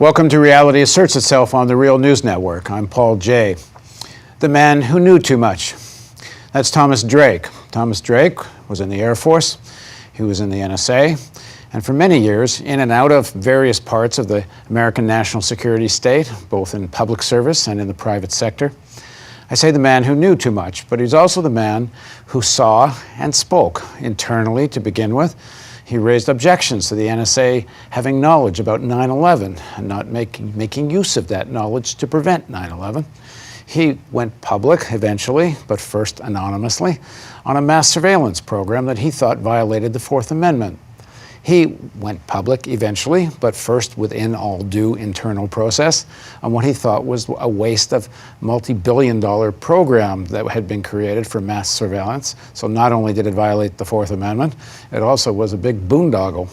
Welcome to Reality Asserts Itself on the Real News Network. I'm Paul Jay, the man who knew too much. That's Thomas Drake. Thomas Drake was in the Air Force, he was in the NSA, and for many years, in and out of various parts of the American national security state, both in public service and in the private sector. I say the man who knew too much, but he's also the man who saw and spoke internally to begin with. He raised objections to the NSA having knowledge about 9/11 and not making use of that knowledge to prevent 9/11. He went public eventually, but first anonymously, on a mass surveillance program that he thought violated the Fourth Amendment. He went public eventually, but first within all due internal process, on what he thought was a waste of multi-billion-dollar program that had been created for mass surveillance. So not only did it violate the Fourth Amendment, it also was a big boondoggle.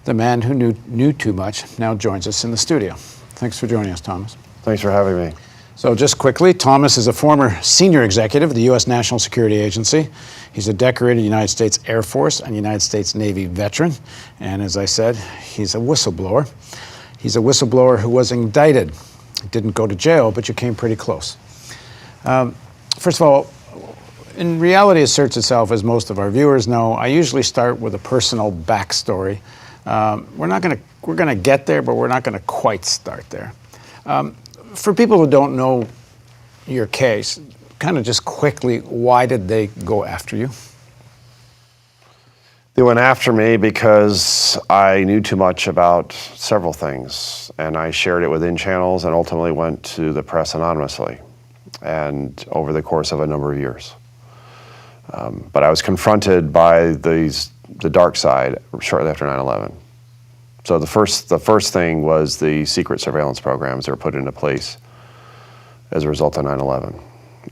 The man who knew too much now joins us in the studio. Thanks for joining us, Thomas. Thanks for having me. So just quickly, Thomas is a former senior executive of the U.S. National Security Agency. He's a decorated United States Air Force and United States Navy veteran. And as I said, he's a whistleblower. He's a whistleblower who was indicted. Didn't go to jail, but you came pretty close. First of all, in Reality Asserts Itself, as most of our viewers know, I usually start with a personal backstory. We're gonna get there, but we're not gonna quite start there. For people who don't know your case, kind of just quickly, why did they go after you? They went after me because I knew too much about several things, and I shared it within channels and ultimately went to the press anonymously, and over the course of a number of years. But I was confronted by the dark side shortly after 9/11. So the first thing was the secret surveillance programs that were put into place as a result of 9/11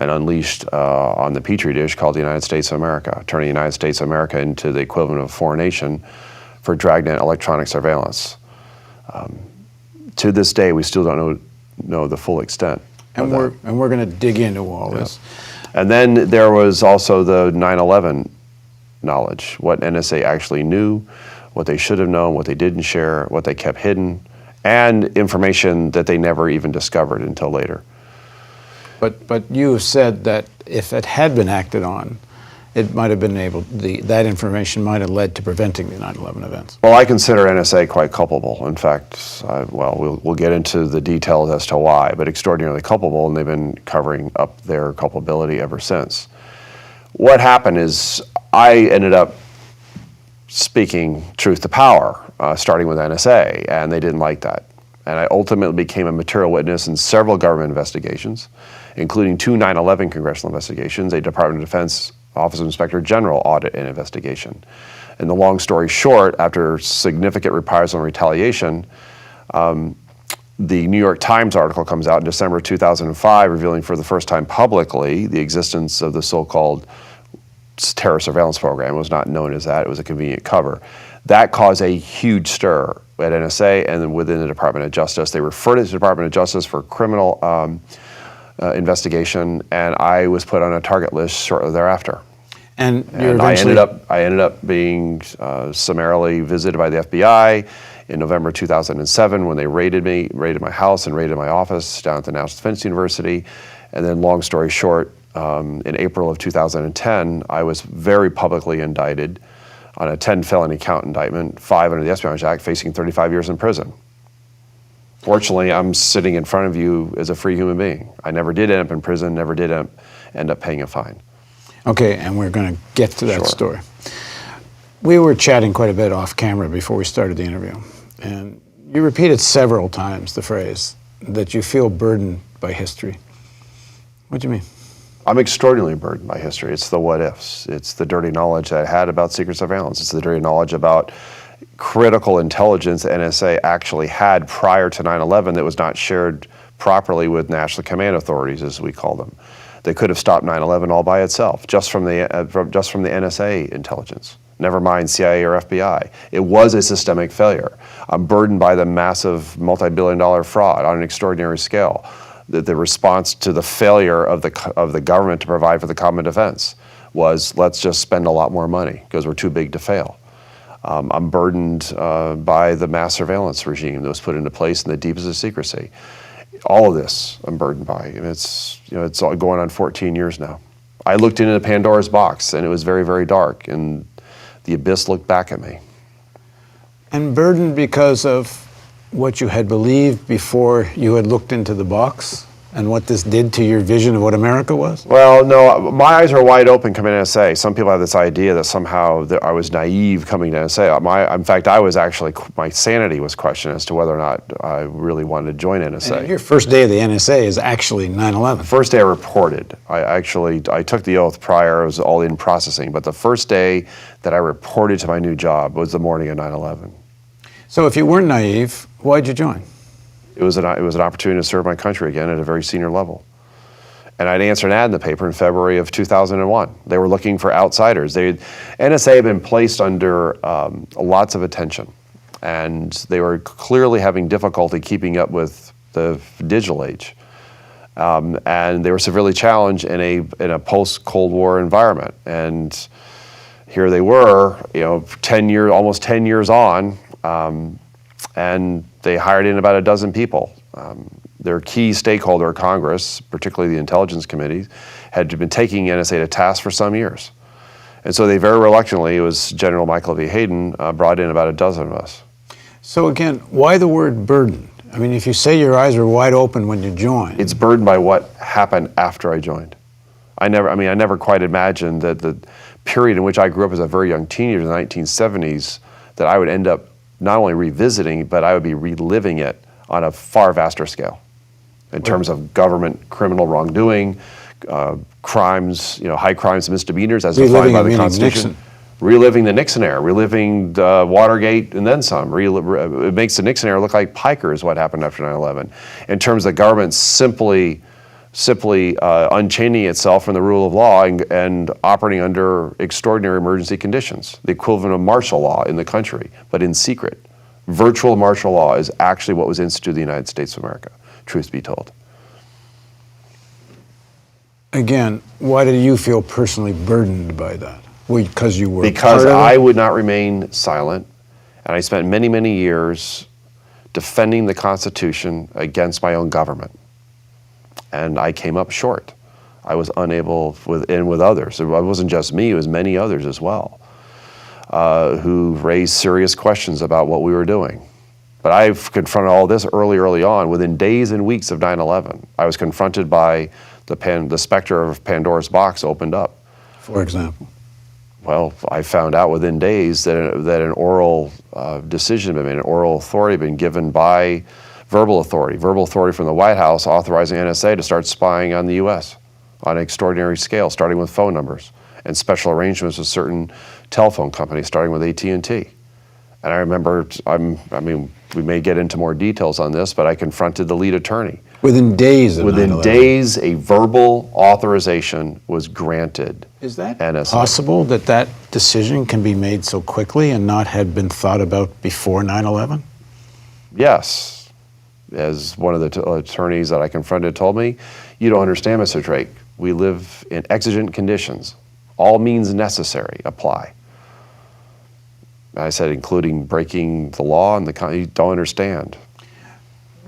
and unleashed on the petri dish called the United States of America, turning the United States of America into the equivalent of a foreign nation for dragnet electronic surveillance. To this day, we still don't know the full extent. And we're going to dig into all this. And then there was also the 9/11 knowledge, what NSA actually knew, what they should have known, what they didn't share, what they kept hidden, and information that they never even discovered until later. But you said that if it had been acted on, it might have been that information might have led to preventing the 9/11 events. Well, I consider NSA quite culpable. In fact, we'll get into the details as to why, but extraordinarily culpable, and they've been covering up their culpability ever since. What happened is I ended up speaking truth to power, starting with NSA, and they didn't like that. And I ultimately became a material witness in several government investigations, including 2 9/11 congressional investigations, a Department of Defense Office of Inspector General audit and investigation. And the long story short, after significant reprisal and retaliation, the New York Times article comes out in December 2005, revealing for the first time publicly the existence of the so-called terror surveillance program. It was not known as that, it was a convenient cover. That caused a huge stir at NSA and then within the Department of Justice. They referred it to the Department of Justice for criminal investigation, and I was put on a target list shortly thereafter. And I ended up being summarily visited by the FBI in November 2007 when they raided my house and raided my office down at the National Defense University. And then long story short, in April of 2010, I was very publicly indicted on a 10 felony count indictment, 5 under the Espionage Act, facing 35 years in prison. Fortunately, I'm sitting in front of you as a free human being. I never did end up in prison, never did end up paying a fine. Okay, and we're going to get to that story. We were chatting quite a bit off camera before we started the interview, and you repeated several times the phrase that you feel burdened by history. What do you mean? I'm extraordinarily burdened by history. It's the what ifs. It's the dirty knowledge that I had about secret surveillance. It's the dirty knowledge about critical intelligence the NSA actually had prior to 9/11 that was not shared properly with national command authorities, as we call them. They could have stopped 9/11 all by itself, just from the NSA intelligence. Never mind CIA or FBI. It was a systemic failure. I'm burdened by the massive multi-billion-dollar fraud on an extraordinary scale. The response to the failure of the government to provide for the common defense was, let's just spend a lot more money because we're too big to fail. I'm burdened by the mass surveillance regime that was put into place in the deepest of secrecy. All of this I'm burdened by, and it's all going on 14 years now. I looked into Pandora's box, and it was very, very dark, and the abyss looked back at me. And burdened because of what you had believed before you had looked into the box, and what this did to your vision of what America was? Well, no, my eyes are wide open coming to NSA. Some people have this idea that somehow that I was naive coming to NSA. In fact, my sanity was questioned as to whether or not I really wanted to join NSA. And your first day of the NSA is actually 9/11. First day I reported. I took the oath prior. It was all in processing. But the first day that I reported to my new job was the morning of 9/11. So if you weren't naive, why'd you join? It was an opportunity to serve my country again at a very senior level. And I'd answered an ad in the paper in February of 2001. They were looking for outsiders. NSA had been placed under lots of attention, and they were clearly having difficulty keeping up with the digital age. And they were severely challenged in a post-Cold War environment. And here they were, almost 10 years on, and they hired in about a dozen people. Their key stakeholder, Congress, particularly the Intelligence Committee, had been taking NSA to task for some years. And so they very reluctantly, it was General Michael V. Hayden, brought in about a dozen of us. So again, why the word burdened? I mean, if you say your eyes were wide open when you joined. It's burdened by what happened after I joined. I never quite imagined that the period in which I grew up as a very young teenager in the 1970s, that I would end up not only revisiting, but I would be reliving it on a far vaster scale in terms of government criminal wrongdoing, crimes, high crimes and misdemeanors as defined by the Constitution. Nixon. Reliving the Nixon era, reliving the Watergate and then some. It makes the Nixon era look like Piker is what happened after 9/11. In terms of the government simply unchaining itself from the rule of law and operating under extraordinary emergency conditions, the equivalent of martial law in the country, but in secret. Virtual martial law is actually what was instituted in the United States of America, truth be told. Again, why did you feel personally burdened by that? Because you were Because part of I it? would not remain silent, and I spent many, many years defending the Constitution against my own government. And I came up short. I was unable, with others. It wasn't just me, it was many others as well, who raised serious questions about what we were doing. But I've confronted all this early on. Within days and weeks of 9/11, I was confronted by the specter of Pandora's box opened up. For example? Well, I found out within days that an oral decision had been made, an oral authority had been given by verbal authority from the White House authorizing NSA to start spying on the U.S. on an extraordinary scale, starting with phone numbers and special arrangements with certain telephone companies, starting with AT&T. And I remember, we may get into more details on this, but I confronted the lead attorney. Within days of 9/11? Within days, a verbal authorization was granted. Is that NSA. possible that decision can be made so quickly and not had been thought about before 9/11? Yes. As one of the attorneys that I confronted told me, you don't understand, Mr. Drake. We live in exigent conditions. All means necessary apply. I said, including breaking the law and you don't understand.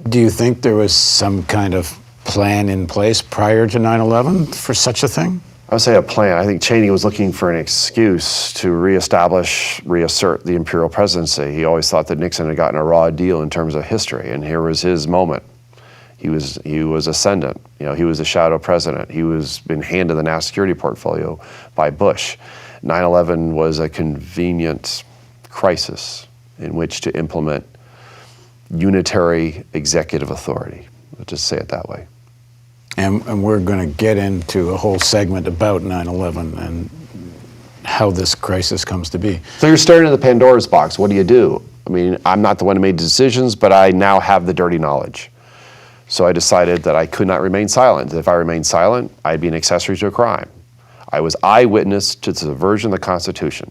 Do you think there was some kind of plan in place prior to 9/11 for such a thing? I would say a plan. I think Cheney was looking for an excuse to reassert the imperial presidency. He always thought that Nixon had gotten a raw deal in terms of history, and here was his moment. He was ascendant. He was a shadow president. He was been handed the national security portfolio by Bush. 9/11 was a convenient crisis in which to implement unitary executive authority. Let's just say it that way. And we're going to get into a whole segment about 9/11 and how this crisis comes to be. So you're staring at the Pandora's box. What do you do? I'm not the one who made the decisions, but I now have the dirty knowledge. So I decided that I could not remain silent. If I remained silent, I'd be an accessory to a crime. I was eyewitness to the subversion of the Constitution.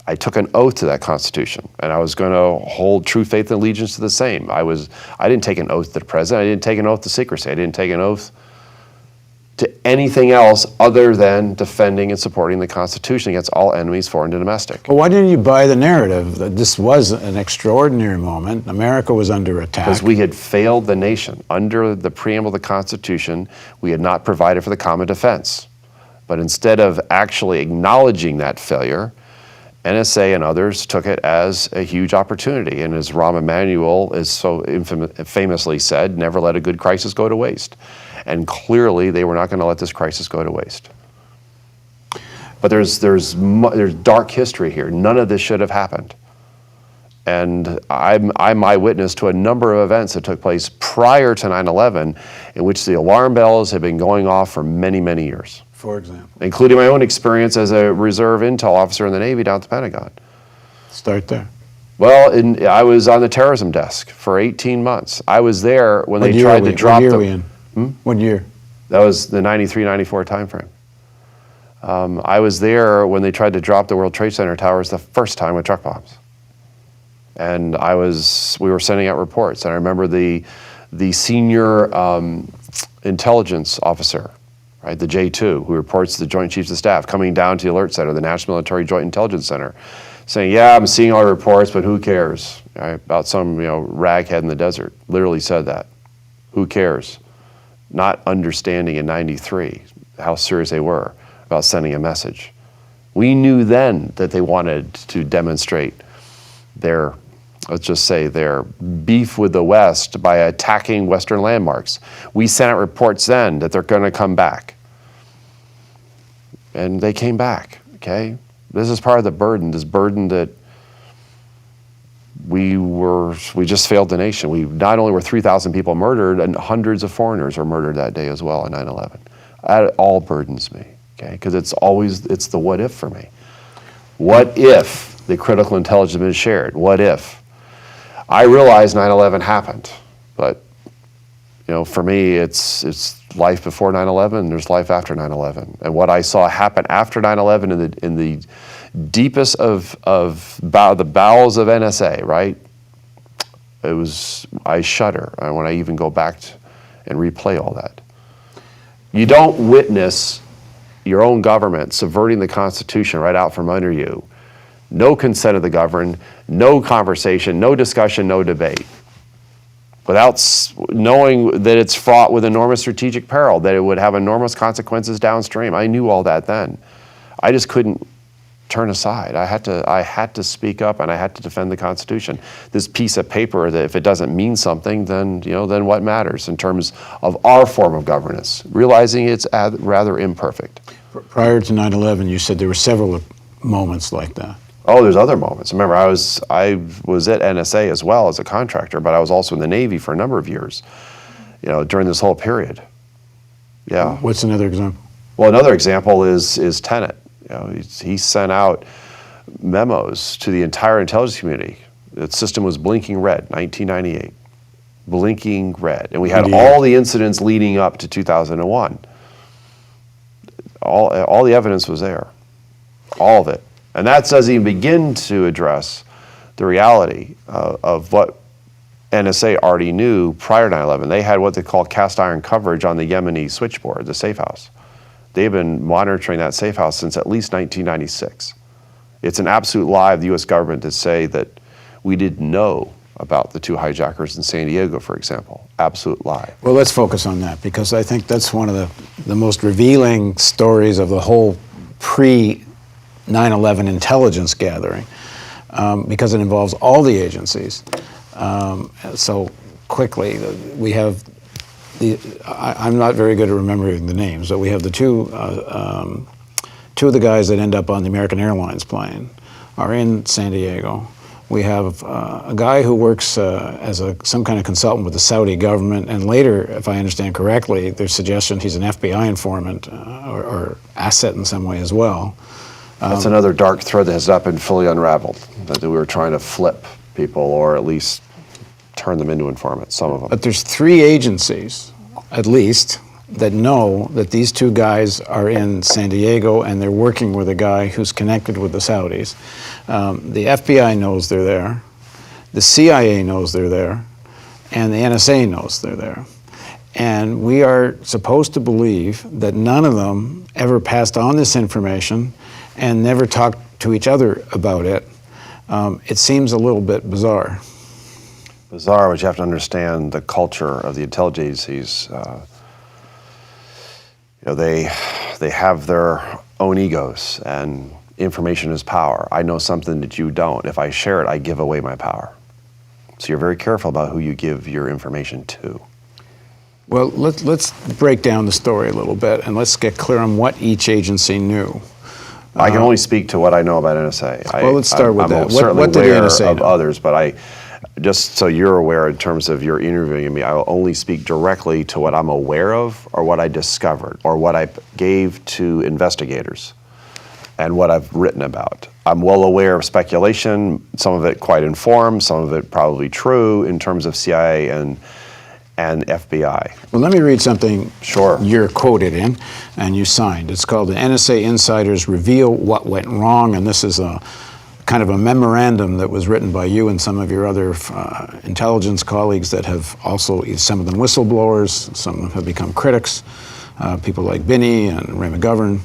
I took an oath to that Constitution, and I was going to hold true faith and allegiance to the same. I didn't take an oath to the president. I didn't take an oath to secrecy. I didn't take an oath to anything else other than defending and supporting the Constitution against all enemies, foreign and domestic. Well, why didn't you buy the narrative that this was an extraordinary moment? America was under attack. Because we had failed the nation. Under the preamble of the Constitution, we had not provided for the common defense. But instead of actually acknowledging that failure, NSA and others took it as a huge opportunity. And as Rahm Emanuel is so famously said, never let a good crisis go to waste. And clearly, they were not going to let this crisis go to waste. But there's dark history here. None of this should have happened. And I'm eyewitness to a number of events that took place prior to 9/11 in which the alarm bells have been going off for many, many years. For example? Including my own experience as a reserve intel officer in the Navy down at the Pentagon. Start there. Well, I was on the terrorism desk for 18 months. I was there when they tried to drop What year were we in? What year? That was the 93, 94 timeframe. I was there when they tried to drop the World Trade Center towers the first time with truck bombs. And we were sending out reports. And I remember the senior intelligence officer, right, the J2, who reports to the Joint Chiefs of Staff, coming down to the Alert Center, the National Military Joint Intelligence Center, saying, yeah, I'm seeing all the reports, but who cares? Right, about some raghead in the desert. Literally said that. Who cares? Not understanding in 93 how serious they were about sending a message. We knew then that they wanted to demonstrate their, let's just say, their beef with the West by attacking Western landmarks. We sent out reports then that they're going to come back. And they came back, okay? This is part of the burden, this burden that we just failed the nation. We not only were 3,000 people murdered, and hundreds of foreigners were murdered that day as well on 9/11. That all burdens me, okay? Because it's the what if for me. What if the critical intelligence had been shared? What if? I realize 9/11 happened, but for me, it's life before 9/11. There's life after 9/11, and what I saw happen after 9/11 in the deepest of the bowels of NSA, right? I shudder when I even go back and replay all that. You don't witness your own government subverting the Constitution right out from under you. No consent of the governed, no conversation, no discussion, no debate. Without knowing that it's fraught with enormous strategic peril, that it would have enormous consequences downstream. I knew all that then. I just couldn't turn aside. I had to speak up, and I had to defend the Constitution. This piece of paper, that if it doesn't mean something, then then what matters in terms of our form of governance? Realizing it's rather imperfect. Prior to 9/11, you said there were several moments like that. Oh, there's other moments. Remember, I was at NSA as well as a contractor, but I was also in the Navy for a number of years, during this whole period. Yeah. What's another example? Well, another example is Tenet. He sent out memos to the entire intelligence community. The system was blinking red, 1998. Blinking red. And we had all the incidents leading up to 2001. All the evidence was there. All of it. And that doesn't even begin to address the reality of what NSA already knew prior to 9/11. They had what they call cast iron coverage on the Yemeni switchboard, the safe house. They've been monitoring that safe house since at least 1996. It's an absolute lie of the U.S. government to say that we didn't know about the two hijackers in San Diego, for example. Absolute lie. Well, let's focus on that, because I think that's one of the most revealing stories of the whole pre-9/11 intelligence gathering, because it involves all the agencies. So quickly, we have I'm not very good at remembering the names, but we have the two of the guys that end up on the American Airlines plane are in San Diego. We have a guy who works as some kind of consultant with the Saudi government, and later, if I understand correctly, there's suggestion he's an FBI informant or asset in some way as well. That's another dark thread that has not been fully unraveled, that we were trying to flip people, or at least turn them into informants, some of them. But there's 3 agencies, at least, that know that these 2 guys are in San Diego, and they're working with a guy who's connected with the Saudis. The FBI knows they're there, the CIA knows they're there, and the NSA knows they're there. And we are supposed to believe that none of them ever passed on this information and never talked to each other about it. It seems a little bit bizarre. Bizarre, but you have to understand the culture of the intelligence agencies. They have their own egos, and information is power. I know something that you don't. If I share it, I give away my power. So you're very careful about who you give your information to. Well, let's break down the story a little bit, and let's get clear on what each agency knew. I can only speak to what I know about NSA. Well, let's start with that. I'm certainly what did the aware NSA of know? others, but just so you're aware in terms of your interviewing me, I will only speak directly to what I'm aware of or what I discovered or what I gave to investigators and what I've written about. I'm well aware of speculation, some of it quite informed, some of it probably true in terms of CIA and FBI. Well, let me read something Sure. you're quoted in and you signed. It's called "The NSA Insiders Reveal What Went Wrong," and this is a kind of a memorandum that was written by you and some of your other intelligence colleagues that have also, some of them whistleblowers, some of them have become critics, people like Binney and Ray McGovern.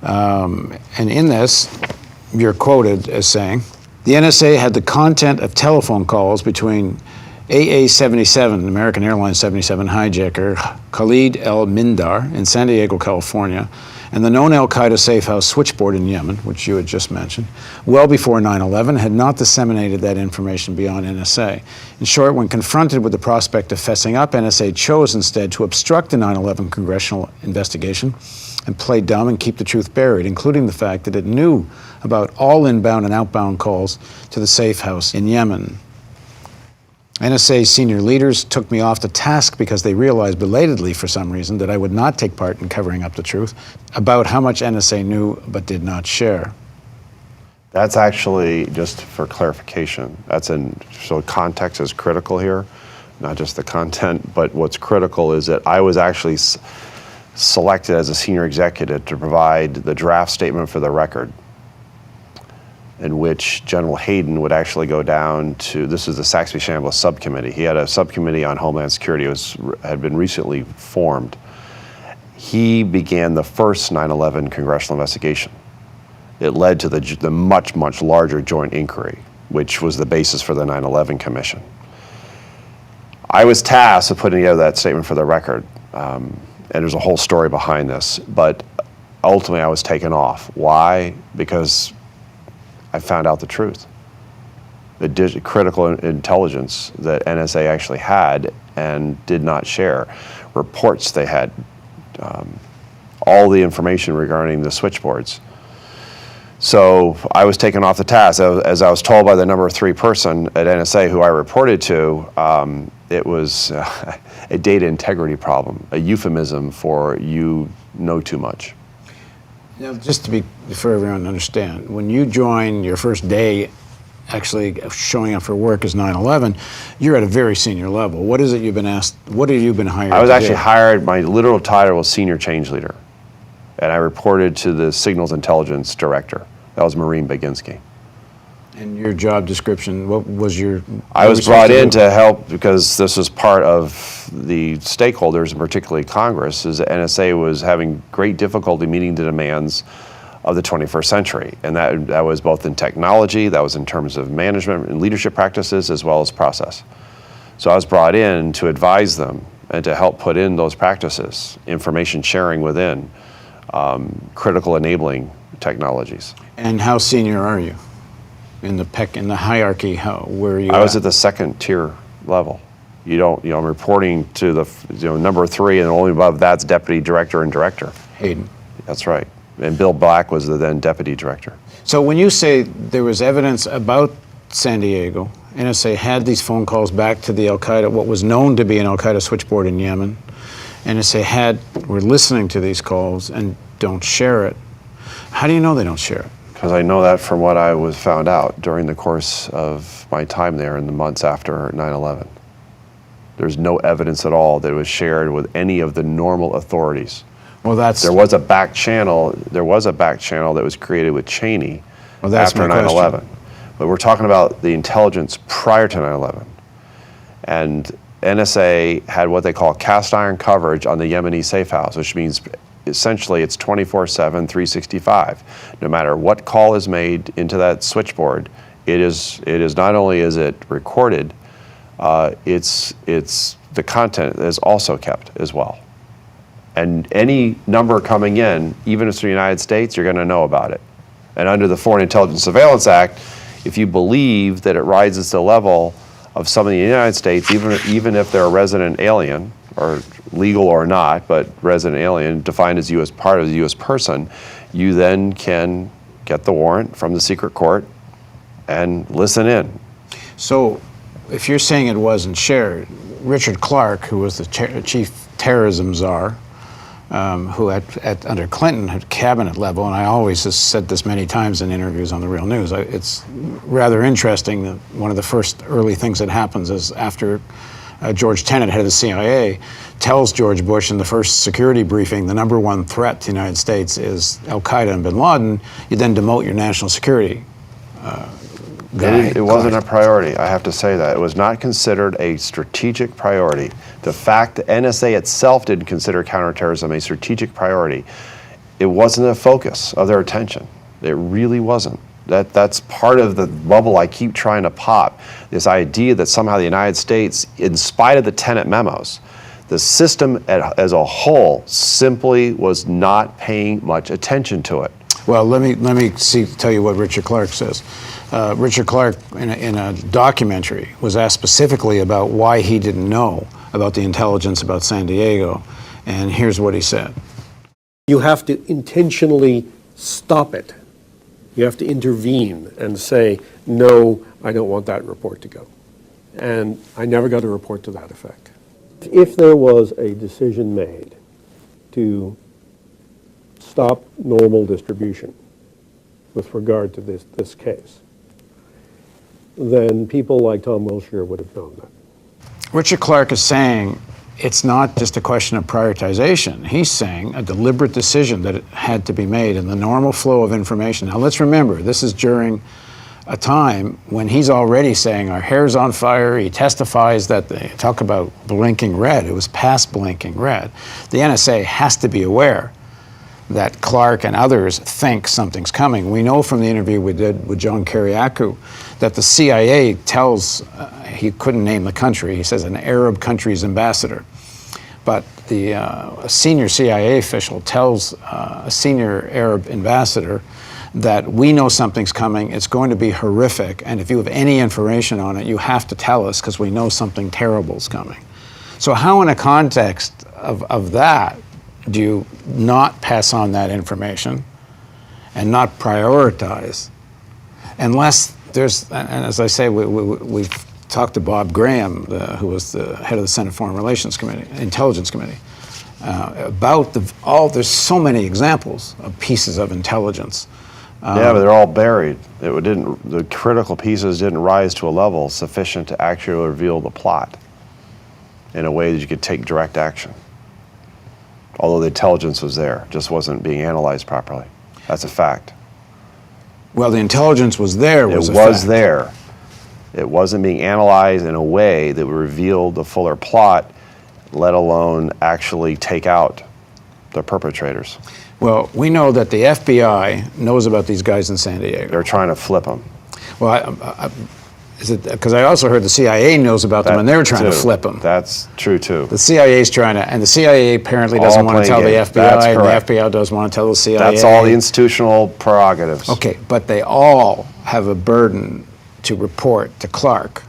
And in this, you're quoted as saying, "The NSA had the content of telephone calls between AA-77, American Airlines 77 hijacker Khalid el-Mindar in San Diego, California, and the known al-Qaeda safe house switchboard in Yemen," which you had just mentioned, "well before 9/11, had not disseminated that information beyond NSA. In short, when confronted with the prospect of fessing up, NSA chose instead to obstruct the 9/11 congressional investigation and play dumb and keep the truth buried, including the fact that it knew about all inbound and outbound calls to the safe house in Yemen. NSA senior leaders took me off the task because they realized belatedly, for some reason, that I would not take part in covering up the truth about how much NSA knew but did not share." That's actually, just for clarification, so context is critical here, not just the content, but what's critical is that I was actually selected as a senior executive to provide the draft statement for the record, in which General Hayden would actually go down to, this is the Saxby-Chambliss subcommittee. He had a subcommittee on Homeland Security, had been recently formed. He began the first 9/11 congressional investigation. It led to the much, much larger joint inquiry, which was the basis for the 9/11 Commission. I was tasked with putting together that statement for the record, and there's a whole story behind this, but ultimately I was taken off. Why? Because I found out the truth. The critical intelligence that NSA actually had and did not share. Reports they had, all the information regarding the switchboards. So I was taken off the task. As I was told by the number 3 person at NSA who I reported to, it was a data integrity problem, a euphemism for you know too much. Now, just for everyone to understand, when you join your first day actually showing up for work as 9/11, you're at a very senior level. What is it you've been asked, what have you been hired I was to actually do? hired, my literal title was Senior Change Leader, and I reported to the Signals Intelligence Director. That was Maureen Baginski. And your job description, what was your... I was brought in to help because this was part of the stakeholders, and particularly Congress, is that NSA was having great difficulty meeting the demands of the 21st century. And that was both in technology, that was in terms of management and leadership practices, as well as process. So I was brought in to advise them and to help put in those practices, information sharing within, critical enabling technologies. And how senior are you? In the hierarchy, where are you I was at? at the second tier level. I'm reporting to the number 3, and only above that's deputy director and director. Hayden. That's right. And Bill Black was the then deputy director. So when you say there was evidence about San Diego, NSA had these phone calls back to the al-Qaeda, what was known to be an al-Qaeda switchboard in Yemen. NSA were listening to these calls and don't share it. How do you know they don't share it? Because I know that from what I was found out during the course of my time there in the months after 9/11. There's no evidence at all that it was shared with any of the normal authorities. Well, There was a back channel. There was a back channel that was created with Cheney after 9/11. But we're talking about the intelligence prior to 9/11. And NSA had what they call cast iron coverage on the Yemeni safe house, which means essentially it's 24/7, 365. No matter what call is made into that switchboard, it is not only is it recorded, it's the content is also kept as well. And any number coming in, even if it's from the United States, you're going to know about it. And under the Foreign Intelligence Surveillance Act, if you believe that it rises to the level of somebody in the United States, even if they're a resident alien, or legal or not, but resident alien defined as U.S. part of the U.S. person, you then can get the warrant from the secret court and listen in. So if you're saying it wasn't shared, Richard Clarke, who was the chief terrorism czar, who under Clinton at cabinet level, and I always have said this many times in interviews on The Real News, it's rather interesting that one of the first early things that happens is after George Tenet, head of the CIA, tells George Bush in the first security briefing the number one threat to the United States is al-Qaeda and bin Laden, you then demote your national security guy. It wasn't a priority, I have to say that. It was not considered a strategic priority. The fact that NSA itself didn't consider counterterrorism a strategic priority, it wasn't a focus of their attention. It really wasn't. That's part of the bubble I keep trying to pop, this idea that somehow the United States, in spite of the Tenet memos, the system as a whole simply was not paying much attention to it. Well, let me tell you what Richard Clarke says. Richard Clarke, in a documentary, was asked specifically about why he didn't know about the intelligence about San Diego, and here's what he said. You have to intentionally stop it. You have to intervene and say, no, I don't want that report to go. And I never got a report to that effect. If there was a decision made to stop normal distribution with regard to this case, then people like Tom Wilshire would have known that. Richard Clarke is saying it's not just a question of prioritization. He's saying a deliberate decision that it had to be made in the normal flow of information. Now let's remember, this is during a time when he's already saying our hair's on fire. He testifies that they talk about blinking red. It was past blinking red. The NSA has to be aware that Clarke and others think something's coming. We know from the interview we did with John Kiriakou that the CIA tells, he couldn't name the country, he says an Arab country's ambassador, but a senior CIA official tells a senior Arab ambassador that we know something's coming, it's going to be horrific, and if you have any information on it, you have to tell us because we know something terrible's coming. So how in a context of that do you not pass on that information and not prioritize unless there's, and as I say, we've talked to Bob Graham, who was the head of the Senate Foreign Relations Committee, Intelligence Committee, about there's so many examples of pieces of intelligence. Yeah, but they're all buried. The critical pieces didn't rise to a level sufficient to actually reveal the plot in a way that you could take direct action. Although the intelligence was there, just wasn't being analyzed properly. That's a fact. Well, the intelligence was there. It was there. It wasn't being analyzed in a way that would reveal the fuller plot, let alone actually take out the perpetrators. Well, we know that the FBI knows about these guys in San Diego. They're trying to flip them. Well, because I also heard the CIA knows about them and they're trying to flip them. That's true too. The CIA's trying to, and the CIA apparently doesn't want to tell the FBI, and the FBI doesn't want to tell the CIA. That's all the institutional prerogatives. Okay, but they all have a burden to report to Clarke.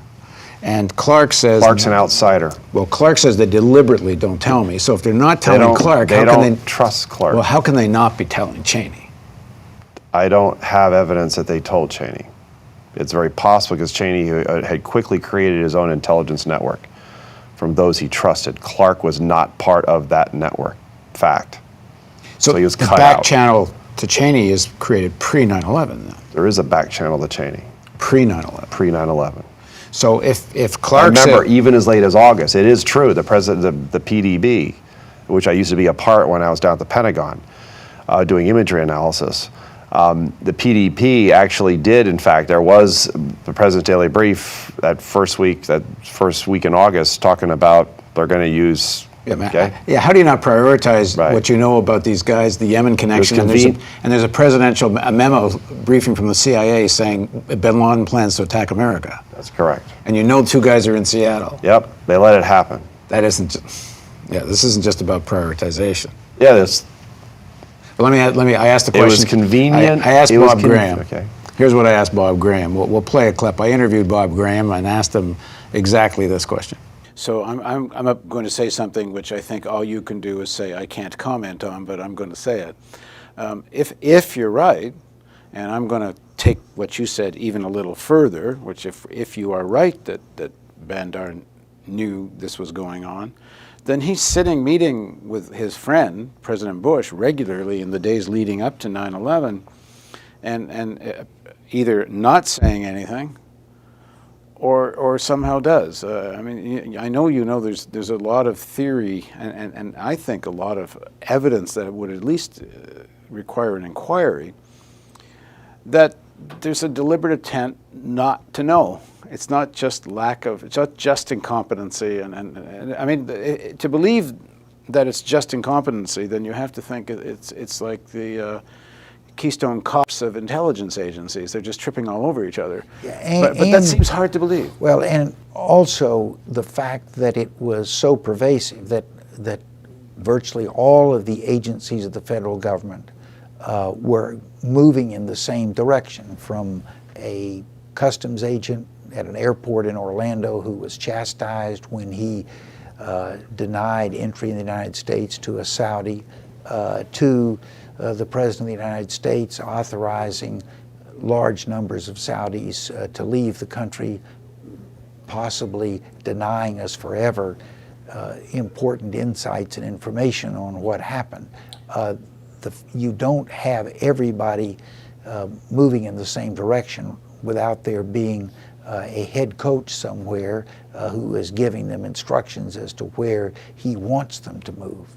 And Clarke says... Clarke's an outsider. Well, Clarke says they deliberately don't tell me. So if they're not telling Clarke, how can they... trust Clarke. Well, how can they not be telling Cheney? I don't have evidence that they told Cheney. It's very possible because Cheney had quickly created his own intelligence network from those he trusted. Clarke was not part of that network. Fact. So he was cut out. The back channel to Cheney is created pre-9/11 then? There is a back channel to Cheney. Pre-9/11? Pre-9/11. So if Clarke remember, even as late as August, it is true, the president, the PDB, which I used to be a part when I was down at the Pentagon doing imagery analysis, The PDP actually did, in fact, there was the President's Daily Brief that first week in August talking about they're going to use. Yeah, man. Okay. Yeah, how do you not prioritize Right. what you know about these guys, the Yemen connection, and there's a presidential memo briefing from the CIA saying bin Laden plans to attack America. That's correct. And you know 2 guys are in Seattle. Yep, they let it happen. That isn't, this isn't just about prioritization. Yeah, this. But I asked the question. It was convenient. I asked It was Bob Graham. Okay. Here's what I asked Bob Graham. We'll play a clip. I interviewed Bob Graham and asked him exactly this question. So I'm going to say something which I think all you can do is say I can't comment on, but I'm going to say it. If you're right, and I'm going to take what you said even a little further, which if you are right that Bandar knew this was going on, then he's sitting meeting with his friend, President Bush, regularly in the days leading up to 9/11, and either not saying anything or somehow does. I mean, I know there's a lot of theory and I think a lot of evidence that it would at least require an inquiry, that there's a deliberate intent not to know. It's not just it's not just incompetency. And I mean, to believe that it's just incompetency, then you have to think it's like the Keystone Cops of intelligence agencies. They're just tripping all over each other. Yeah, but that seems hard to believe. Well, and also the fact that it was so pervasive that virtually all of the agencies of the federal government were moving in the same direction, from a customs agent at an airport in Orlando who was chastised when he denied entry in the United States to a Saudi, to the President of the United States authorizing large numbers of Saudis to leave the country, possibly denying us forever important insights and information on what happened. You don't have everybody moving in the same direction without there being a head coach somewhere who is giving them instructions as to where he wants them to move.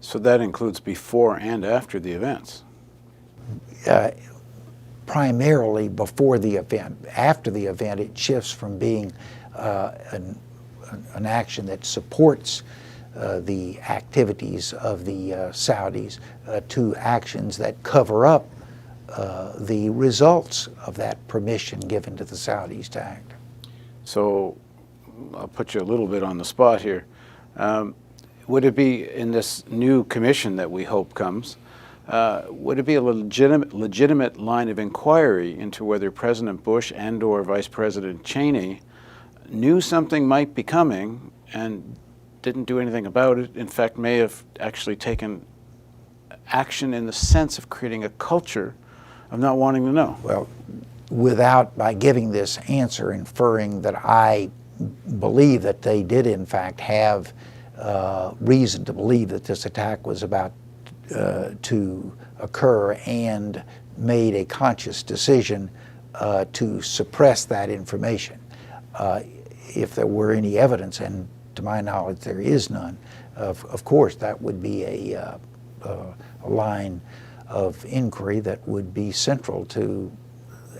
So that includes before and after the events? Primarily before the event. After the event, it shifts from being an action that supports the activities of the Saudis to actions that cover up the results of that permission given to the Saudis to act. So I'll put you a little bit on the spot here. Would it be, in this new commission that we hope comes, would it be a legitimate line of inquiry into whether President Bush and/or Vice President Cheney knew something might be coming and didn't do anything about it? In fact, may have actually taken action in the sense of creating a culture of not wanting to know. Well, by giving this answer, inferring that I believe that they did in fact have reason to believe that this attack was about to occur and made a conscious decision to suppress that information. If there were any evidence, and to my knowledge there is none, of course that would be a line of inquiry that would be central to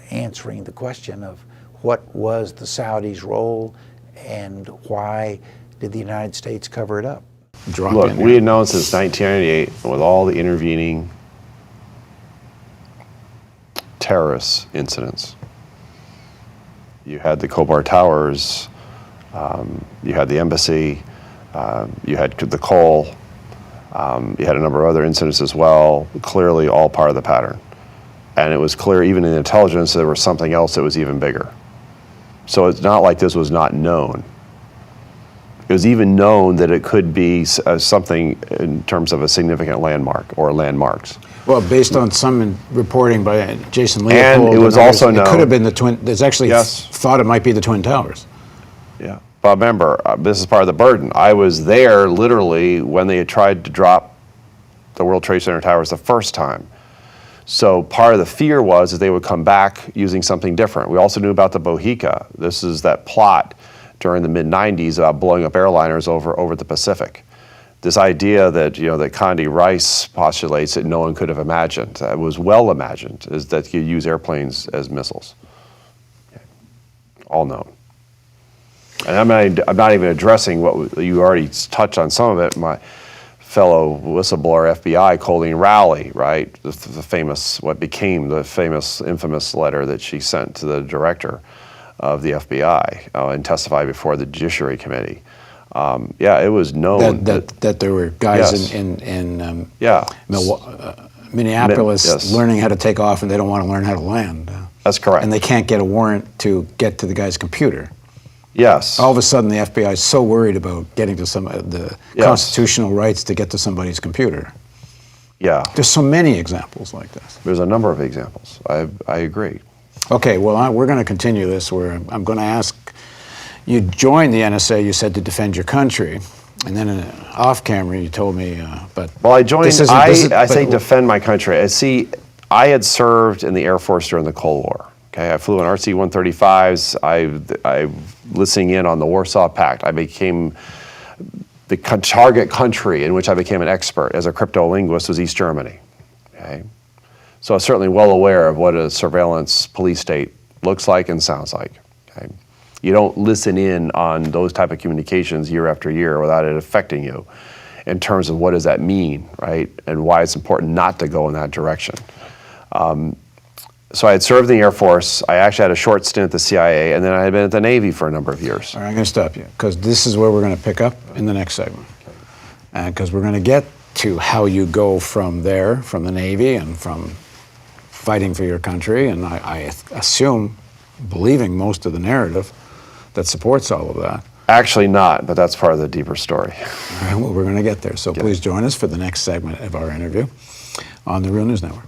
answering the question of what was the Saudis' role and why did the United States cover it up? Look, we had known since 1998, with all the intervening terrorist incidents. You had the Khobar Towers, you had the embassy, you had the Cole, you had a number of other incidents as well, clearly all part of the pattern. And it was clear, even in the intelligence, there was something else that was even bigger. So it's not like this was not known. It was even known that it could be something in terms of a significant landmark or landmarks. Well, based on some reporting by Jason Leopold, and it was others, also known. It could have been the Twin. There's actually Yes. thought it might be the Twin Towers. Yeah. But remember, this is part of the burden. I was there literally when they had tried to drop the World Trade Center towers the first time. So part of the fear was that they would come back using something different. We also knew about the Bohica. This is that plot during the mid-90s about blowing up airliners over the Pacific. this idea that, that Condi Rice postulates that no one could have imagined, that was well imagined, is that you use airplanes as missiles. Okay. All known. And I'm not even addressing what you already touched on some of it. My fellow whistleblower FBI, Colleen Rowley, right? The famous, what became the famous, infamous letter that she sent to the director of the FBI and testified before the Judiciary Committee. Yeah, it was known that there were guys Yes. in yeah, Minneapolis Yes. learning how to take off, and they don't want to learn how to land. that's correct. And they can't get a warrant to get to the guy's computer. Yes. All of a sudden, the FBI is so worried about getting to the Yes. constitutional rights to get to somebody's computer. Yeah. There's so many examples like this. There's a number of examples. I agree. Okay, well, we're going to continue this where I'm going to ask, you joined the NSA, you said, to defend your country. And then off camera, you told me, but... Well, I joined, I say but- defend my country. See, I had served in the Air Force during the Cold War. Okay, I flew in RC-135s. I listening in on the Warsaw Pact. I became the target country in which I became an expert as a cryptolinguist was East Germany. Okay, so I'm certainly well aware of what a surveillance police state looks like and sounds like. Okay, you don't listen in on those type of communications year after year without it affecting you in terms of what does that mean, right, and why it's important not to go in that direction. So I had served in the Air Force. I actually had a short stint at the CIA, and then I had been at the Navy for a number of years. All right, I'm going to stop you, because this is where we're going to pick up in the next segment. Because we're going to get to how you go from there, from the Navy, and from fighting for your country, and I assume, believing most of the narrative that supports all of that. Actually not, but that's part of the deeper story. All right, well, we're going to get there. So please join us for the next segment of our interview on the Real News Network.